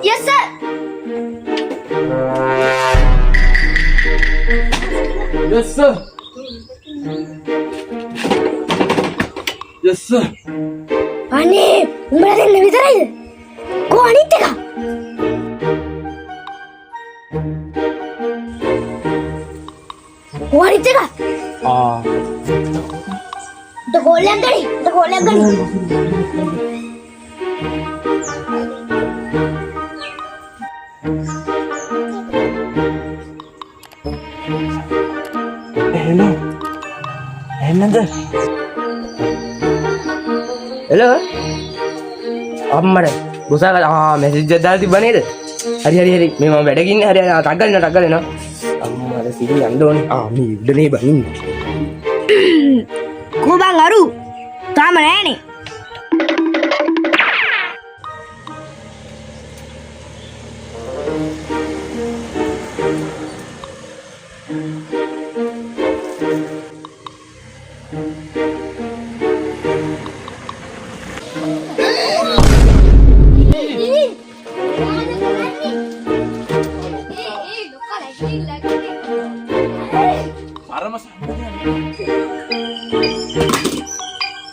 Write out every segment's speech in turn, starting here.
Yes, sir. Yes, sir. Yes, sir. Ani, umbala denna vitarayida. Ko anith eka. Ko anith eka. The golak gani. Hello. Hello. Hello. අම්මට ගොසා message එකක් දාලා තිබ්බ නේද? හරි මේ මම වැඩක ඉන්නේ හරි ටක් ගාලා අම්මට සිහි යන්න ඕනේ. මේ ඉඩනේ බනින්න. Ko bang aru. තාම නෑනේ.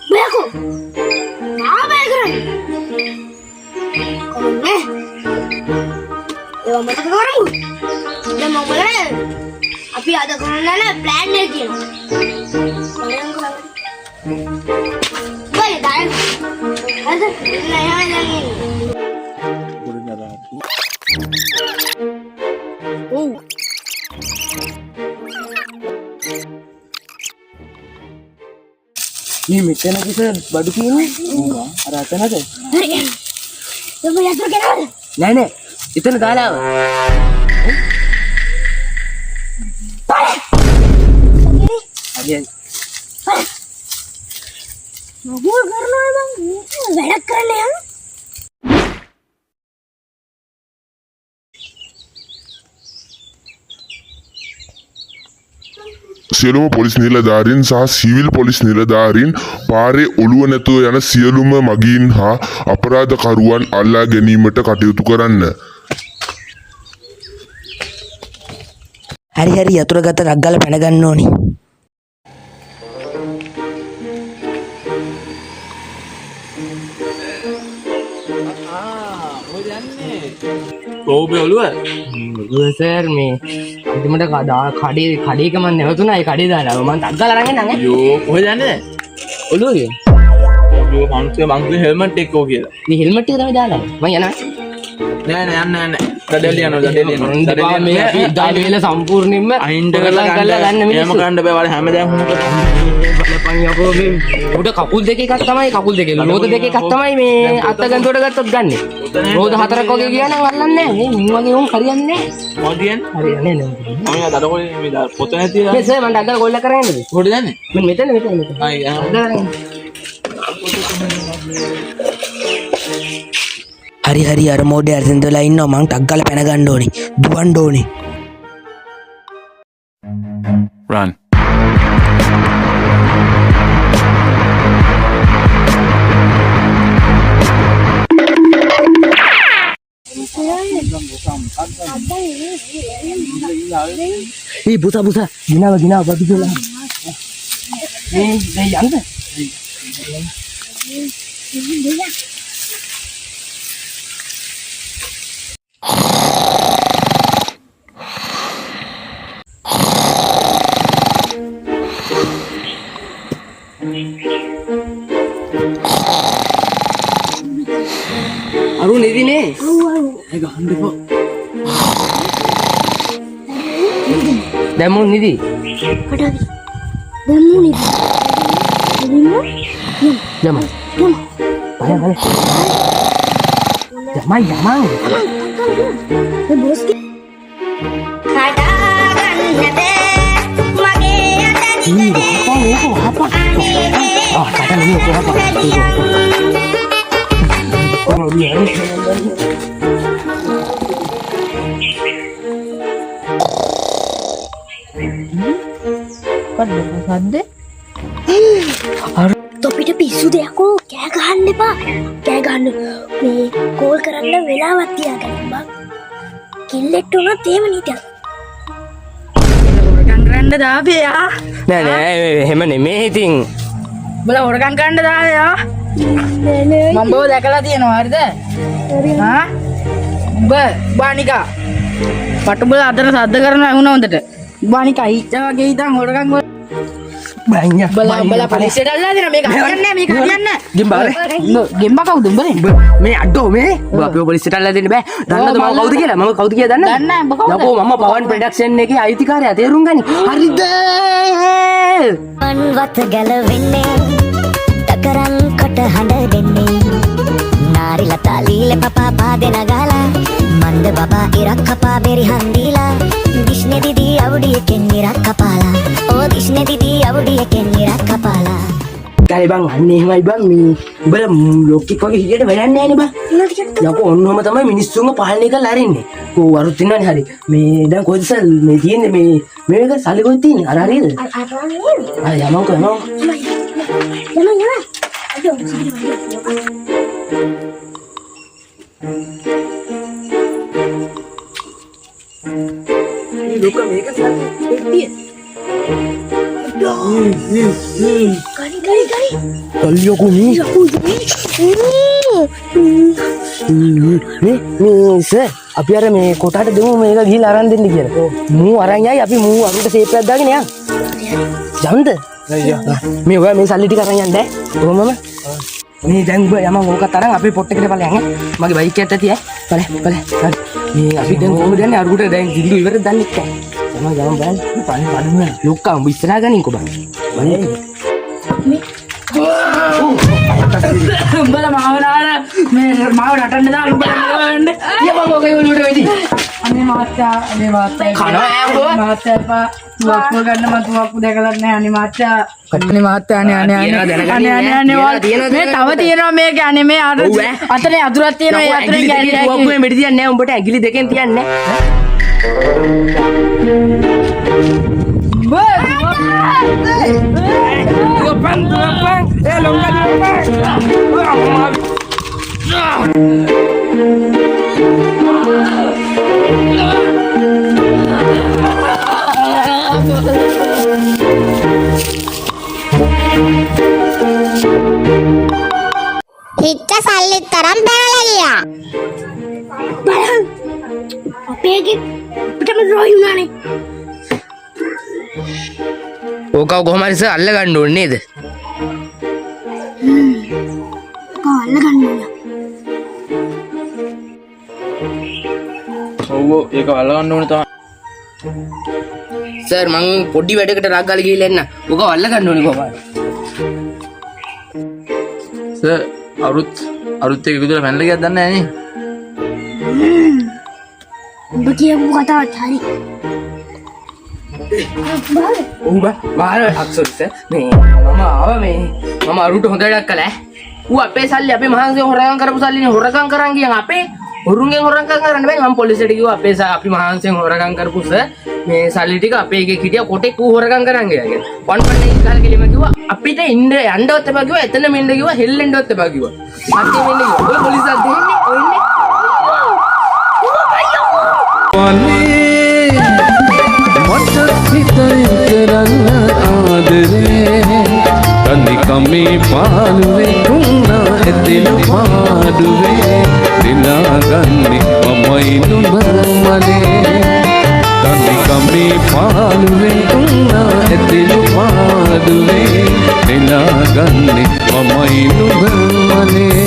Beko. Apa geran? Konne. Ewa mata karamu. Dan mau mana? Api ada karena plan එක කියනවා. Boleh dah. Ada layan. Oh. මේ මෙතන කිසි බඩු තියෙන්නේ? අර අතනද? Hei. Coba ya tur kenal. නෑ එතන දාලා හරි Mau karena emang berak keren ya. සියලුම පොලිස් නිලධාරීන් සහ සිවිල් පොලිස් නිලධාරීන් පාරේ ඔළුව නැතුව යන සියලුම මගීන් හා අපරාධකරුවන් අල්ලා ගැනීමට කටයුතු කරන්න. හරි යතුරු ගත්ත රක් ගාලා පැන ගන්න ඕනි. ඔව් ඔළුව සර් මේ අන්තිමට කඩේක මම නැවතුණා ඒ කඩේ දාලා මම ටක් ගාලා අරන් එන්නම් යෝ කොහෙද යන්නේ ඔළුවගේ යෝ මං හෙල්මට් එක ඕ කියලා මේ හෙල්මට් එක තමයි දාලා මම යනවා නෑ යන්න දඩේලිය යනවා මේ දාලේල සම්පූර්ණයෙන්ම අහින්ද කරලා ගන්න මිනිස්සු එහෙම කරන්න බෑ වල හැමදාම බලපන් යකෝ මේ උඩ කකුල් දෙක එකක් තමයි කකුල් දෙකේ රෝද දෙක එකක් තමයි මේ අත ගන්තොට ගත්තොත් ගන්නෙ රෝද හතරක් වගේ ගියා නම් අල්ලන්නේ නෑ මේ වගේ උන් හරියන්නේ නෑ මොඩියන් හරියන්නේ නෑ මම දඩකොලේ මේ පොත නැති මේ සර් මම ඩග්ගල ගොල්ල කරන්නේ කොහෙද යන්නේ මෙතන හරි අර මොඩේ අරෙන් දලා ඉන්නවා මං ටක් ගාලා පැන ගන්න ඕනි දුවන්න ඕනි Run. busa ginawa babi dulu මේ යන්න. අරුණ ඉදිනේ. ඒක හම්බෙපො. දැන් මොන් නිදි? කඩාවි. දැම්මු නේ. යම. බලන්න. යමයි. ඒ බොස් කඩාගන්නද මගේ අත තොපිට පිස්සු දෙයක්කෝ කෑ ගහන්න එපා. කෑ ගහන්න මේ කෝල් කරන්න වෙලාවත් තියාගන්න බං. කිල්ලෙට්ට උනත් එහෙම නීතියක්. හොරකම් කරන්න දාපියා. නෑ එහෙම නෙමෙයි ඉතින්. උඹලා හොරකම් කරන්න දාපියා. මම බෝ දැකලා තියෙනවා හරිද? හා? උඹ බානිකා. පටුඹල අතර සද්ද කරනවා වුණා හොඳට. බානිකා හිටා වගේ ඉතින් හොරකම් බං බලා පොලිසියට අල්ලලා දෙනවා මේක හරියන්නේ මේක හරියන්නේ ගෙම්බා කවුද උඹනේ මේ අඩෝ මේ අපේ පොලිසියට අල්ලලා දෙන්න බෑ දන්නවද මම කවුද කියලා මම කවුද කියලා දන්නවද දන්නේ නැහැ උඹ කවුද යකෝ මම පවන් ප්‍රොඩක්ෂන් එකේ අයිතිකාරයා තේරුම් ගනි හරිද අන්වත් ගැලවෙන්නේ තකරන් කොට හඬ දෙන්නේ නාරි ලතා ලීල පපා පාදෙන ගාලා මන්ද බබා ඉරක් කපා බෙරි හන්දිලා දිස්නේ දිදී අවුඩියකින් ඉරක් කපාලා ඕ දිස්නේ දිදී අවුඩියකින් ඉරක් කපාලා ගාලේ බං අන්නේ එහෙමයි බං මේ උඹලා ලොක්කෙක් වගේ හිටියට වැඩක් නැහැ නේ බං යකෝ ඔන්නෝම තමයි මිනිස්සුන්ව පාලනය කරලා අරින්නේ කො වරුත් ඉන්නවනේ හරි මේ දැන් කොයිද සල් මේ තියෙන්නේ මේ මේක සල්ලි කොහෙද තියෙන්නේ අර හරියද යමංකෝ ලෝක මේක සල්ලි සර් අපි අර මේ කොටාට දෙමු මේක ගිහිල්ලා අරන් දෙන්න කියලා. මූ අරන් යයි අපි මූ අරුට සේපයක් දාගෙන යන්. යන්ද? මේ ඔයා මේ සල්ලි ටික අරන් යන්න ඈ. කොහොමම? මේ දැන් ඔබ යම ඕකත් අරන් අපේ පොට් එකට බලයන් ඈ. මගේ බයික් එකත් ඇති ඈ. බලන්න. මේ අපි දැන් කොහොමද යන්නේ අරුට දැන් සිල්ලු ඉවරද දන්නේ නැහැ. යම බලන්න. පඩු ලොක්කා උඹ ඉස්සරහා ගනින් කොබ. උඹලා මාවනාර මේ මාව රටන්න දාන්න උඹලා යන්න යමං ඔකේ උළුට වෙදි. අනේ මාත්‍යා මාත්‍යා තුවක්කුව ගන්න මම තුවක්කුව දැකලා නැහැ අනේ මාත්‍යා අනේ මාත්‍යා අනේ මේ තව තියෙනවා මේක අනේ මේ අතනේ අතුරක් තියෙනවා ඒ අතරේ ගෑනියක් තුවක්කුවේ මෙඩි තියන්නේ නැහැ උඹට ඇඟිලි දෙකෙන් තියන්නේ තුවපන් ඒ ලොංගා හිට සල්ලි තරම් බැනලා ගියා බලන්න අපේ පිටම රෝහි උනානේ. ඕකව කොහොම හරි සර් අල්ල ගන්න ඕනේ නේද? අල්ල ගන්න ඕන. ඔව් ඒක අල්ල ගන්න ඕනේ තමයි. සර් මං පොඩි වැඩකට රාග්ගල ගිහිල්ලා එන්න. ඕකව අල්ල ගන්න ඕනේ කොහොමද? සර් අරුත් එක විතර පැනලා ගියද දන්නේ නැහැ නේ. උඹ කියපු කතාවත් හරි. උඹ මාර අක්සොත් සර් මේ මම අරුට හොඳ වැඩක් කළා. ඌ අපේ සල්ලි අපේ මහන්සියෙන් හොරගම් කරපු සල්ලිනේ හොරගම් කරන් ගියන් අපේ හොරුන්ගෙන් හොරගම් කරන්න බෑ. මම පොලිසියට කිව්වා අපේ අපි මහන්සියෙන් හොරගම් කරපු සර් මේ සල්ලි ටික අපේ එකේ හිටියා කොටෙක් ඌ හොරගම් කරන් ගියා කියලා. වන් පන්න ඉස්සල් කෙලිම කිව්වා අපිට යන්නවත් එපා කිව්වා. එතනම ඉන්න කිව්වා හෙල්ලෙන්නවත් එපා කිව්වා. සත්‍යෙම ඉන්න කිව්වා. ඔය පොලිසියත් දෙන්නේ ඔය ඉන්නේ. මට සිතෙන් කරන්න ආදරේ කමේ පාළුවේ තුන්නා ඇතිලු පාඩුවේ දිනාගන්නේ මමයි නුඹ මනේ තනි කමේ පාළුවේ තුන්නා ඇතිලු පාඩුවේ දිනාගන්නේ මමයි නුඹ මනේ